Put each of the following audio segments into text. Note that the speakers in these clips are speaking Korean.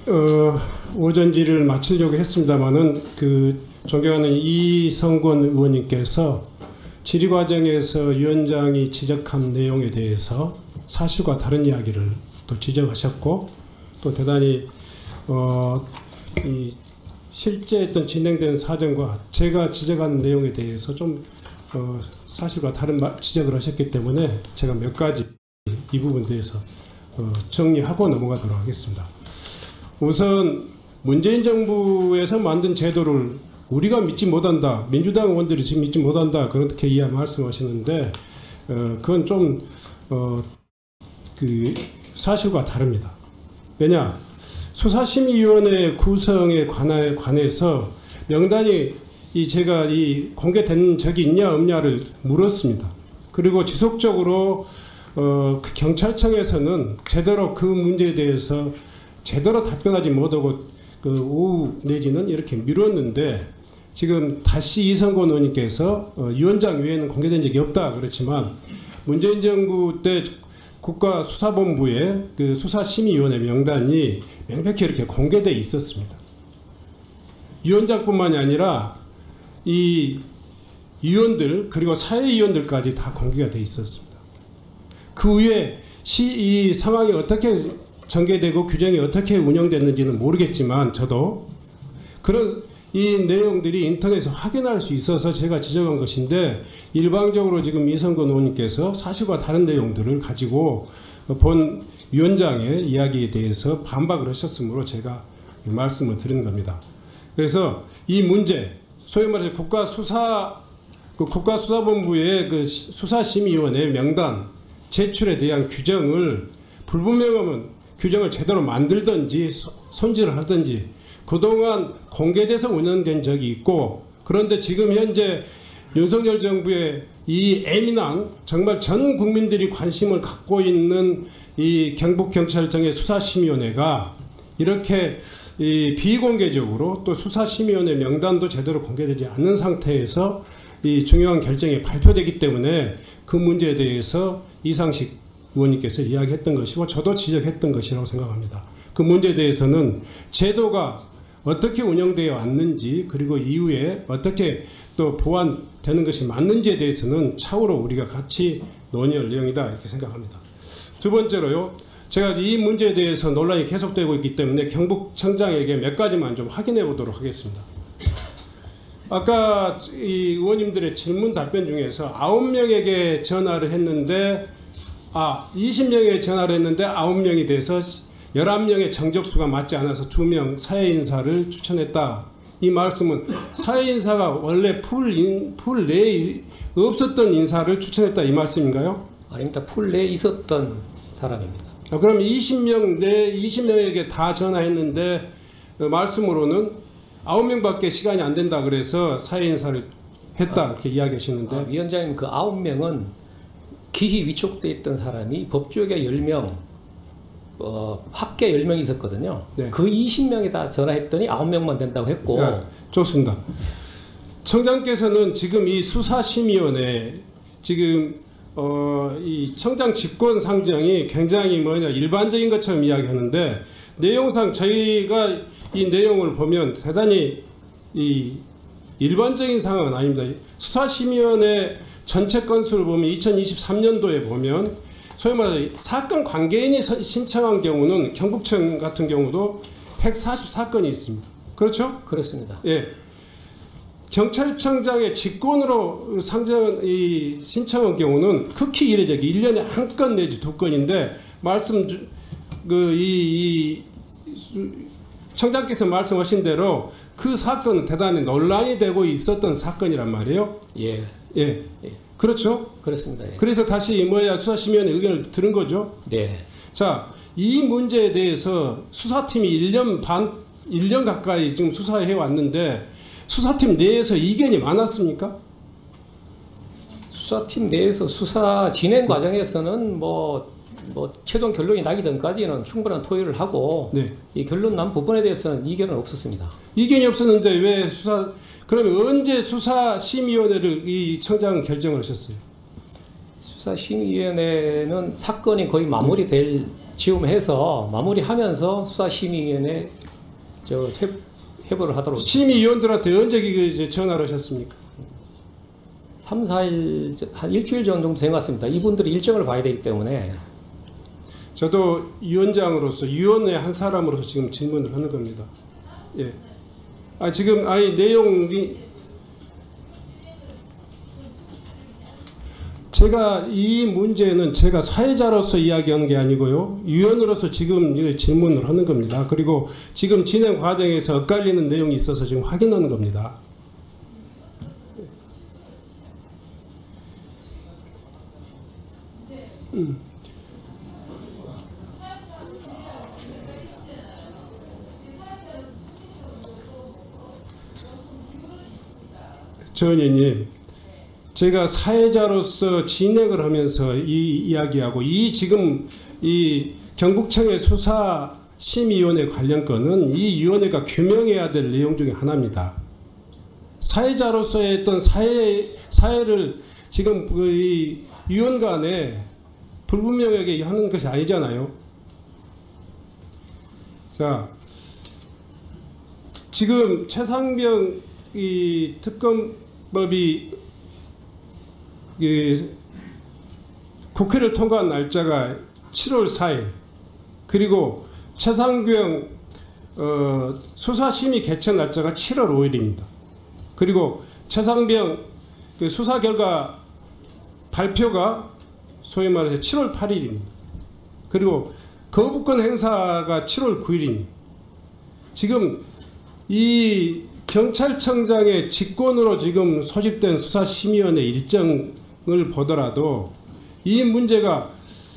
오전 질의를 마치려고 했습니다만은 존경하는 이성권 의원님께서 질의 과정에서 위원장이 지적한 내용에 대해서 사실과 다른 이야기를 또 지적하셨고, 또 대단히 이 실제 어떤 진행된 사정과 제가 지적한 내용에 대해서 좀 사실과 다른 지적을 하셨기 때문에 제가 몇 가지 이 부분에 대해서 정리하고 넘어가도록 하겠습니다. 우선 문재인 정부에서 만든 제도를 우리가 믿지 못한다, 민주당 의원들이 지금 믿지 못한다, 그렇게 말씀하시는데 그건 좀 사실과 다릅니다. 왜냐, 수사심의위원회 구성에 관해서 명단이 제가 공개된 적이 있냐 없냐를 물었습니다. 그리고 지속적으로 경찰청에서는 제대로 그 문제에 대해서 제대로 답변하지 못하고 오후 내지는 이렇게 미뤘는데, 지금 다시 이성권 의원님께서 위원장 외에는 공개된 적이 없다 그렇지만 문재인 정부 때 국가수사본부의 수사심의위원회 명단이 명백히 이렇게 공개되어 있었습니다. 위원장뿐만이 아니라 이 위원들 그리고 사회위원들까지 다 공개가 되어 있었습니다. 그 후에 이 상황이 어떻게 전개되고 규정이 어떻게 운영됐는지는 모르겠지만 저도 그런 이 내용들이 인터넷에서 확인할 수 있어서 제가 지적한 것인데, 일방적으로 지금 이성권 의원님께서 사실과 다른 내용들을 가지고 본 위원장의 이야기에 대해서 반박을 하셨으므로 제가 말씀을 드리는 겁니다. 그래서 이 문제, 소위 말해서 국가수사본부의 수사심의위원회 명단 제출에 대한 규정을 불분명하면 규정을 제대로 만들든지 손질을 하든지 그동안 공개돼서 운영된 적이 있고, 그런데 지금 현재 윤석열 정부의 이 예민한 정말 전 국민들이 관심을 갖고 있는 이 경북경찰청의 수사심의위원회가 이렇게 비공개적으로 또 수사심의위원회 명단도 제대로 공개되지 않는 상태에서 이 중요한 결정이 발표되기 때문에 그 문제에 대해서 이상식 의원님께서 이야기했던 것이고 저도 지적했던 것이라고 생각합니다. 그 문제에 대해서는 제도가 어떻게 운영되어 왔는지, 그리고 이후에 어떻게 또 보완되는 것이 맞는지에 대해서는 차후로 우리가 같이 논의할 내용이다 이렇게 생각합니다. 두 번째로요, 제가 이 문제에 대해서 논란이 계속되고 있기 때문에 경북청장에게 몇 가지만 좀 확인해 보도록 하겠습니다. 아까 이 의원님들의 질문 답변 중에서 9명에게 전화를 했는데 20명에게 전화를 했는데 9명이 돼서 11명의 정적수가 맞지 않아서 2명 사회인사를 추천했다. 이 말씀은 사회인사가 원래 풀 내에 없었던 인사를 추천했다 이 말씀인가요? 아닙니다. 풀 내에 있었던 사람입니다. 그럼 20명에게 다 전화했는데 말씀으로는 9명밖에 시간이 안 된다 그래서 사회인사를 했다 이렇게 이야기하시는데, 위원장님, 그 9명은 기히 위촉돼 있던 사람이 법조계 10명, 학계 10명이 있었거든요. 네. 그 20명이 다 전화했더니 9명만 된다고 했고. 네, 좋습니다. 청장께서는 지금 이 수사심의위원회 지금 이 청장 직권 상정이 굉장히 일반적인 것처럼 이야기하는데, 내용상 저희가 이 내용을 보면 대단히 이 일반적인 상황은 아닙니다. 수사심의위원회 전체 건수를 보면 2023년도에 보면 소위 말해서 사건 관계인이 신청한 경우는 경북청 같은 경우도 144건이 있습니다. 그렇죠? 그렇습니다. 예. 경찰청장의 직권으로 신청한 경우는 극히 이례적이 1년에 1건 내지 2건인데 청장께서 말씀하신 대로 그 사건은 대단히 논란이 되고 있었던 사건이란 말이에요. 예. 예. 그렇죠? 그렇습니다. 예. 그래서 다시 수사심의위원회 의견을 들은 거죠. 네. 자, 이 문제에 대해서 수사팀이 1년 가까이 지금 수사해 왔는데 수사팀 내에서 이견이 많았습니까? 수사팀 내에서 수사 진행 과정에서는 최종 결론이 나기 전까지는 충분한 토의를 하고, 네. 이 결론 난 부분에 대해서는 이견은 없었습니다. 이견이 없었는데 왜 그러면 언제 수사심의위원회를 이 청장은 결정을 하셨어요? 수사심의위원회는 사건이 거의 마무리될 지음해서 마무리하면서 수사심의위원회 회부를 하도록. 심의위원들한테 언제 이제 전화를 하셨습니까? 3, 4일, 한 일주일 정도 된 것 같습니다. 이분들이 일정을 봐야 되기 때문에. 저도 위원장으로서, 위원회 한 사람으로서 지금 질문을 하는 겁니다. 예. 지금, 내용이, 제가 이 문제는 제가 사회자로서 이야기하는 게 아니고요. 위원으로서 지금 질문을 하는 겁니다. 그리고 지금 진행 과정에서 엇갈리는 내용이 있어서 지금 확인하는 겁니다. 전 의원님, 제가 사회자로서 진행을 하면서 이 이야기하고 지금 이 경북청의 수사심의위원회 관련 건은 이 위원회가 규명해야 될 내용 중에 하나입니다. 사회자로서의 어떤 사회를 지금 이 위원 간에 불분명하게 하는 것이 아니잖아요. 자, 지금 최상병 이 특검법이 국회를 통과한 날짜가 7월 4일, 그리고 최상병 수사심의 개최 날짜가 7월 5일입니다. 그리고 최상병 수사 결과 발표가 소위 말해서 7월 8일입니다. 그리고 거부권 행사가 7월 9일입니다. 지금 이 경찰청장의 직권으로 지금 소집된 수사심의위원회 일정을 보더라도 이 문제가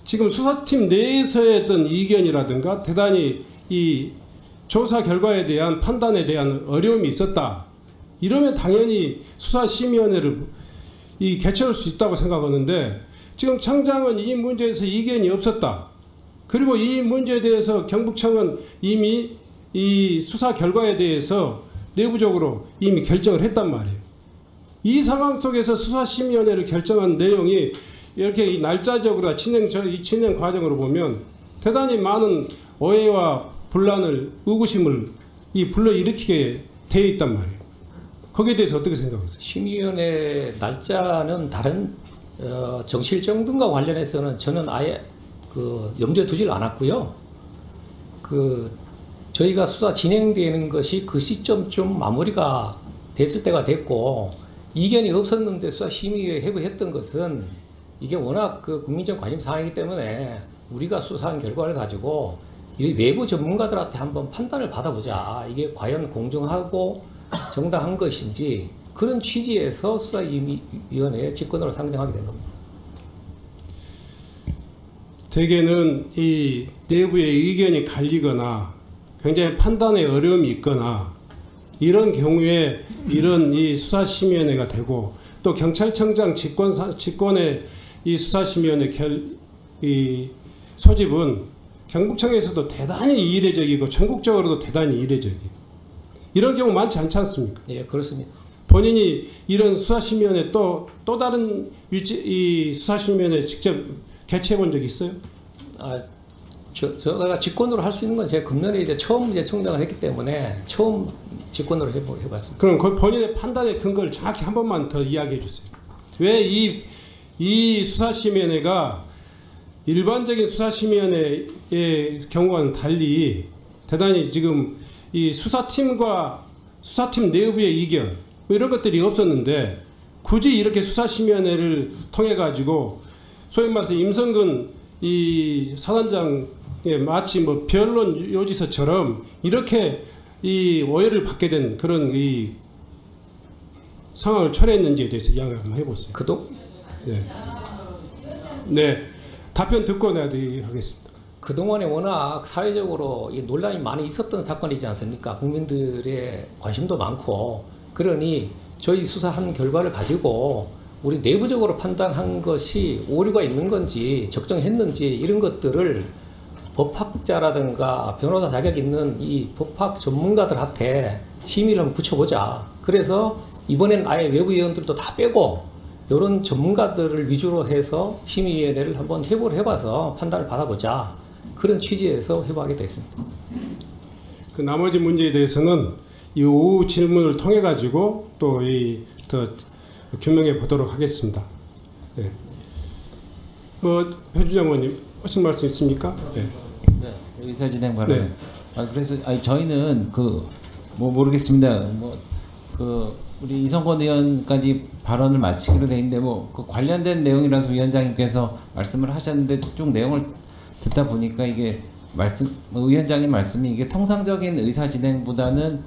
지금 수사팀 내에서의 어떤 이견이라든가 대단히 이 조사 결과에 대한 판단에 대한 어려움이 있었다. 이러면 당연히 수사심의위원회를 개최할 수 있다고 생각하는데, 지금 청장은 이 문제에서 이견이 없었다. 그리고 이 문제에 대해서 경북청은 이미 이 수사 결과에 대해서 내부적으로 이미 결정을 했단 말이에요. 이 상황 속에서 수사심의위원회를 결정한 내용이 이렇게 이 날짜적으로 진행 과정으로 보면 대단히 많은 오해와 분란을, 의구심을 불러일으키게 되어 있단 말이에요. 거기에 대해서 어떻게 생각하세요? 심의위원회 날짜는 다른 정치 일정 등과 관련해서는 저는 아예 염두에 두질 않았고요. 저희가 수사 진행되는 것이 그 시점쯤 마무리가 됐을 때가 됐고, 이견이 없었는데 수사심의위에 회부했던 것은 이게 워낙 국민적 관심 사항이기 때문에 우리가 수사한 결과를 가지고 이 외부 전문가들한테 한번 판단을 받아보자. 이게 과연 공정하고 정당한 것인지, 그런 취지에서 수사위원회의 직권으로 상정하게 된 겁니다. 대개는 이 내부의 의견이 갈리거나 굉장히 판단에 어려움이 있거나 이런 경우에 이런 이 수사심의위원회가 되고, 또 경찰청장 직권의 이 수사심의위원회 소집은 경북청에서도 대단히 이례적이고 전국적으로도 대단히 이례적이에요. 이런 경우 많지 않지 않습니까? 예, 그렇습니다. 본인이 이런 수사심의위원회 또 다른 이 수사심의위원회 직접 개최해 본 적이 있어요? 제가 직권으로 할 수 있는 건 제가 금년에 이제 처음 청장을 했기 때문에 처음 직권으로 해봤습니다. 그럼 그 본인의 판단의 근거를 정확히 한 번만 더 이야기해 주세요. 왜 이 수사심의위원회가 일반적인 수사심의위원회의 경우와는 달리 대단히 지금 이 수사팀과 수사팀 내부의 이견 이런 것들이 없었는데, 굳이 이렇게 수사심의위원회를 통해 가지고 소위 말해서 임성근 이 사단장의 마치 변론 요지서처럼 이렇게 이 오해를 받게 된 그런 이 상황을 초래했는지에 대해서 이야기 한번 해보세요. 네. 답변 듣고 내야 하겠습니다. 그동안에 워낙 사회적으로 이 논란이 많이 있었던 사건이지 않습니까? 국민들의 관심도 많고, 그러니 저희 수사한 결과를 가지고 우리 내부적으로 판단한 것이 오류가 있는 건지 적정했는지 이런 것들을 법학자라든가 변호사 자격 있는 이 법학 전문가들한테 심의를 한번 붙여보자. 그래서 이번엔 아예 외부위원들도 다 빼고 이런 전문가들을 위주로 해서 심의위원회를 한번 회부를 해봐서 판단을 받아보자. 그런 취지에서 회부하게 됐습니다. 그 나머지 문제에 대해서는 이 오후 질문을 통해 가지고 또 더 규명해 보도록 하겠습니다. 예. 뭐 표주장 의원님 하신 말씀 있습니까? 예. 네, 의사 진행 발언. 네. 그래서 저희는 뭐 모르겠습니다. 우리 이성권 의원까지 발언을 마치기로 돼 있는데 그 관련된 내용이라서 위원장님께서 말씀을 하셨는데 쭉 내용을 듣다 보니까 이게 위원장님 말씀이 이게 통상적인 의사 진행보다는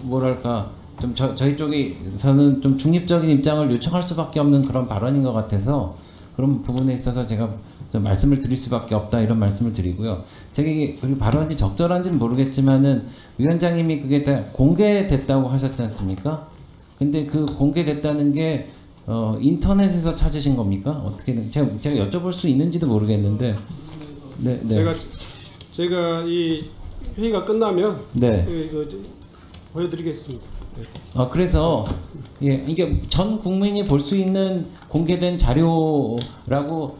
뭐랄까 좀 저희 쪽에서는 좀 중립적인 입장을 요청할 수밖에 없는 그런 발언인 것 같아서 그런 부분에 있어서 제가 좀 말씀을 드릴 수밖에 없다 이런 말씀을 드리고요. 제가 이게 발언이 적절한지는 모르겠지만은 위원장님이 그게 다 공개됐다고 하셨지 않습니까? 근데 그 공개됐다는 게 인터넷에서 찾으신 겁니까? 어떻게 제가 여쭤볼 수 있는지도 모르겠는데. 네. 제가 이 회의가 끝나면 네. 보여드리겠습니다. 그래서 이게 전 국민이 볼 수 있는 공개된 자료라고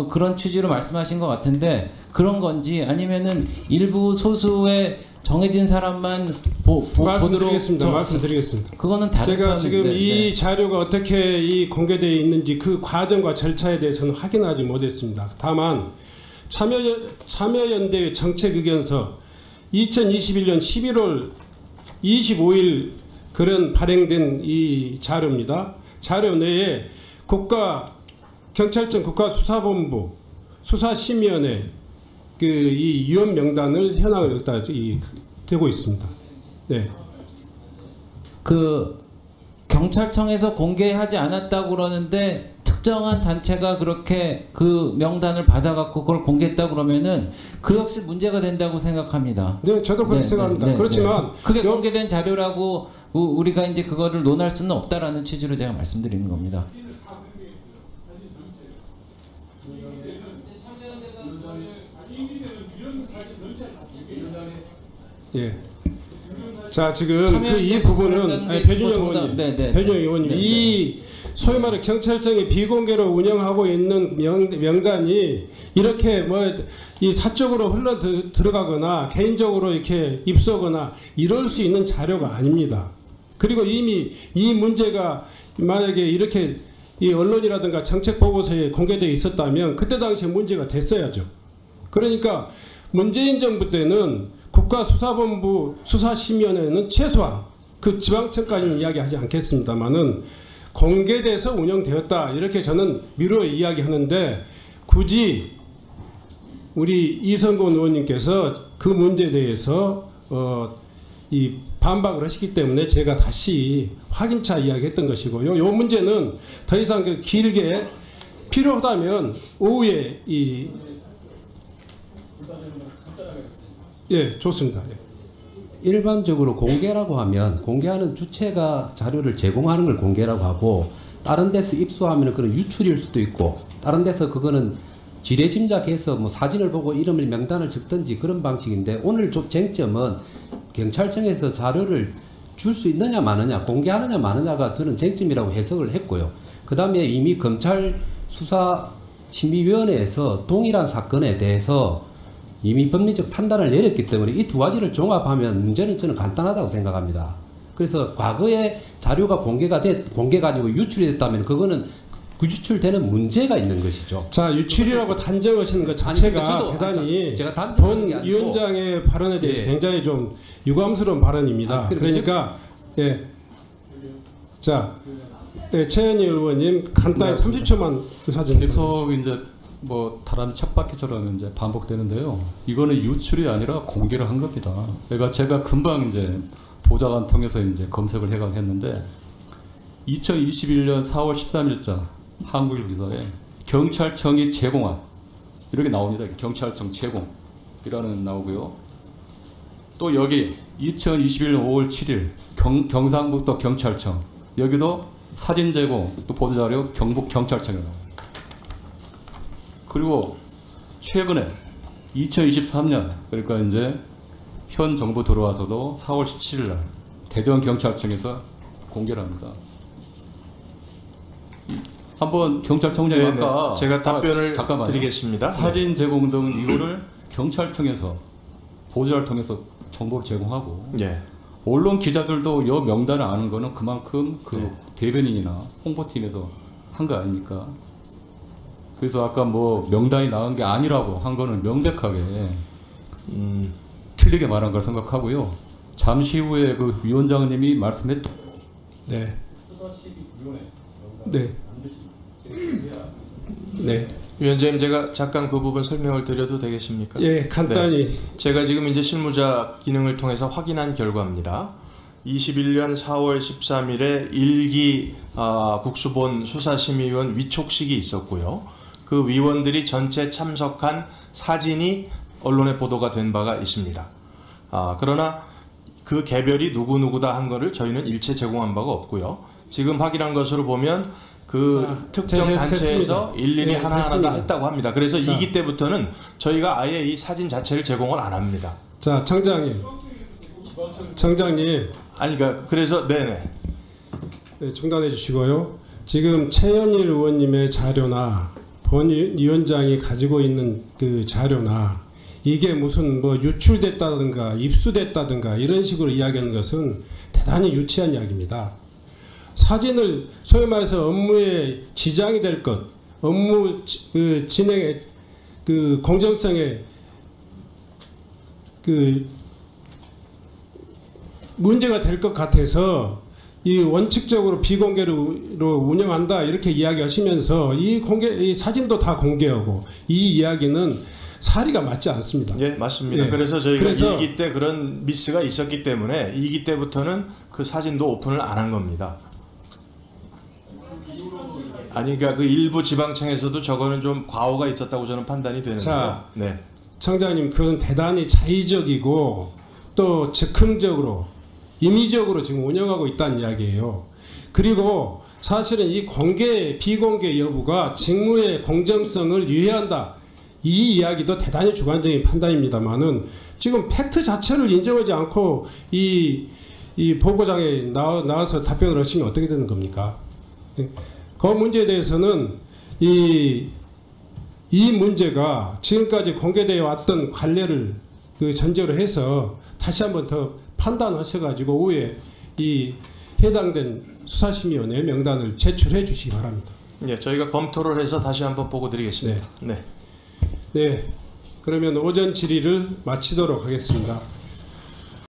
그런 취지로 말씀하신 것 같은데 그런 건지 아니면은 일부 소수의 정해진 사람만 말씀드리겠습니다. 말씀드리겠습니다. 그거는 다른 제가 지금 네, 이 자료가 어떻게 공개되어 있는지 그 과정과 절차에 대해서는 확인하지 못했습니다. 다만 참여연대의 정책의견서 2021년 11월 25일 그런 발행된 이 자료입니다. 자료 내에 경찰청 국가수사본부 수사심의원회 이 위원 명단을 현황을 여기다 되고 있습니다. 네. 경찰청에서 공개하지 않았다고 그러는데 특정한 단체가 그렇게 그 명단을 받아갖고 그걸 공개했다 그러면은 그 역시 문제가 된다고 생각합니다. 네, 저도 그렇게 생각합니다. 그렇지만 그게 공개된 자료라고 우리가 이제 그거를 논할 수는 없다라는 취지로 제가 말씀드리는 겁니다. 예. 자, 지금 이 부분은 배준영 의원님, 배준영 의원님 이 소위 말해 경찰청이 비공개로 운영하고 있는 명단이 이렇게 이 사적으로 흘러 들어가거나 개인적으로 이렇게 입수하거나 이럴 수 있는 자료가 아닙니다. 그리고 이미 이 문제가 만약에 이렇게 이 언론이라든가 정책 보고서에 공개되어 있었다면 그때 당시에 문제가 됐어야죠. 그러니까 문재인 정부 때는 국가수사본부 수사심의원회는 최소한 그 지방청까지는 이야기하지 않겠습니다만은 공개돼서 운영되었다 이렇게 저는 미루어 이야기하는데 굳이 우리 이성권 의원님께서 그 문제에 대해서 이 반박을 하시기 때문에 제가 다시 확인차 이야기했던 것이고요. 요 문제는 더 이상 길게 필요하다면 오후에 예, 좋습니다. 일반적으로 공개라고 하면 공개하는 주체가 자료를 제공하는 걸 공개라고 하고 다른 데서 입수하면 그건 유출일 수도 있고 다른 데서 그거는 지레짐작해서 뭐 사진을 보고 이름을 명단을 적든지 그런 방식인데 오늘 쟁점은 경찰청에서 자료를 줄 수 있느냐 마느냐 공개하느냐 마느냐가 저는 쟁점이라고 해석을 했고요. 그 다음에 이미 검찰 수사심의위원회에서 동일한 사건에 대해서 이미 법리적 판단을 내렸기 때문에 이 두 가지를 종합하면 문제는 저는 간단하다고 생각합니다. 그래서 과거에 자료가 공개가지고 유출이 됐다면 그거는 그 유출되는 문제가 있는 것이죠. 자, 유출이라고 단정하시는 것 자체가 대단히 본 위원장의 발언에 대해서 굉장히 좀 유감스러운 발언입니다. 그러니까 자, 최현희 의원님 간단히 30초만 의사진행. 계속 이제 다람쥐 척박기처럼 이제 반복되는데요. 이거는 유출이 아니라 공개를 한 겁니다. 그러니까 제가 금방 이제 보좌관 통해서 이제 검색을 해가지고 했는데 2021년 4월 13일자 한국일 기사에 경찰청이 제공한 이렇게 나옵니다. 경찰청 제공이라는 나오고요. 또 여기 2021년 5월 7일 경상북도 경찰청 여기도 사진 제공 또 보도자료 경북 경찰청에 나옵니다. 그리고 최근에 2023년 그러니까 이제 현 정부 들어와서도 4월 17일 날 대전경찰청에서 공개를 합니다. 한번 경찰청장님 아까 제가 답변을 드리겠습니다. 사진 제공 등 이거를 경찰청에서 보좌를 통해서 정보를 제공하고 예. 언론 기자들도 여 명단을 아는 거는 그만큼 그 대변인이나 홍보팀에서 한 거 아닙니까? 그래서 아까 뭐 명단이 나온 게 아니라고 한 거는 명백하게 틀리게 말한 걸 생각하고요. 잠시 후에 그 위원장님이 말씀했던 네. 네. 네. 위원장님, 제가 잠깐 그 부분 설명을 드려도 되겠습니까? 예, 간단히. 네. 제가 지금 이제 실무자 기능을 통해서 확인한 결과입니다. 21년 4월 13일에 1기 국수본 수사심의위원 위촉식이 있었고요. 그 위원들이 전체 참석한 사진이 언론에 보도가 된 바가 있습니다. 그러나 그 개별이 누구누구다 한 거를 저희는 일체 제공한 바가 없고요. 지금 확인한 것으로 보면 그 특정 단체에서 됐습니다. 일일이 네, 하나하나 다 됐습니다. 했다고 합니다. 그래서 2기 때부터는 저희가 아예 이 사진 자체를 제공을 안 합니다. 자, 청장님. 아니, 그래서 네네. 네, 중단해 주시고요. 지금 최현일 의원님의 자료나 본 위원장이 가지고 있는 그 자료나 이게 무슨 뭐 유출됐다든가 입수됐다든가 이런 식으로 이야기하는 것은 대단히 유치한 이야기입니다. 사진을 소위 말해서 업무에 지장이 될 것, 업무 그 진행의 그 공정성에 그 문제가 될 것 같아서 이 원칙적으로 비공개로 운영한다 이렇게 이야기하시면서 이 사진도 다 공개하고 이 이야기는 사리가 맞지 않습니다. 예, 맞습니다. 예. 그래서 저희가 그래서 1기 때 그런 미스가 있었기 때문에 2기 때부터는 그 사진도 오픈을 안 한 겁니다. 아니, 그러니까 그 일부 지방청에서도 저거는 좀 과오가 있었다고 저는 판단이 되는데요. 자, 네. 청장님, 그건 대단히 자의적이고 또 즉흥적으로 임의적으로 지금 운영하고 있다는 이야기예요. 그리고 사실은 이 공개 비공개 여부가 직무의 공정성을 유해한다. 이 이야기도 대단히 주관적인 판단입니다만은 지금 팩트 자체를 인정하지 않고 이 보고장에 나와서 답변을 하시면 어떻게 되는 겁니까? 그 문제에 대해서는 이 문제가 지금까지 공개되어 왔던 관례를 그 전제로 해서 다시 한번 더 판단하셔가지고 후에 이 해당된 수사심의위원회 명단을 제출해 주시기 바랍니다. 예, 저희가 검토를 해서 다시 한번 보고 드리겠습니다. 네. 네, 그러면 오전 질의를 마치도록 하겠습니다.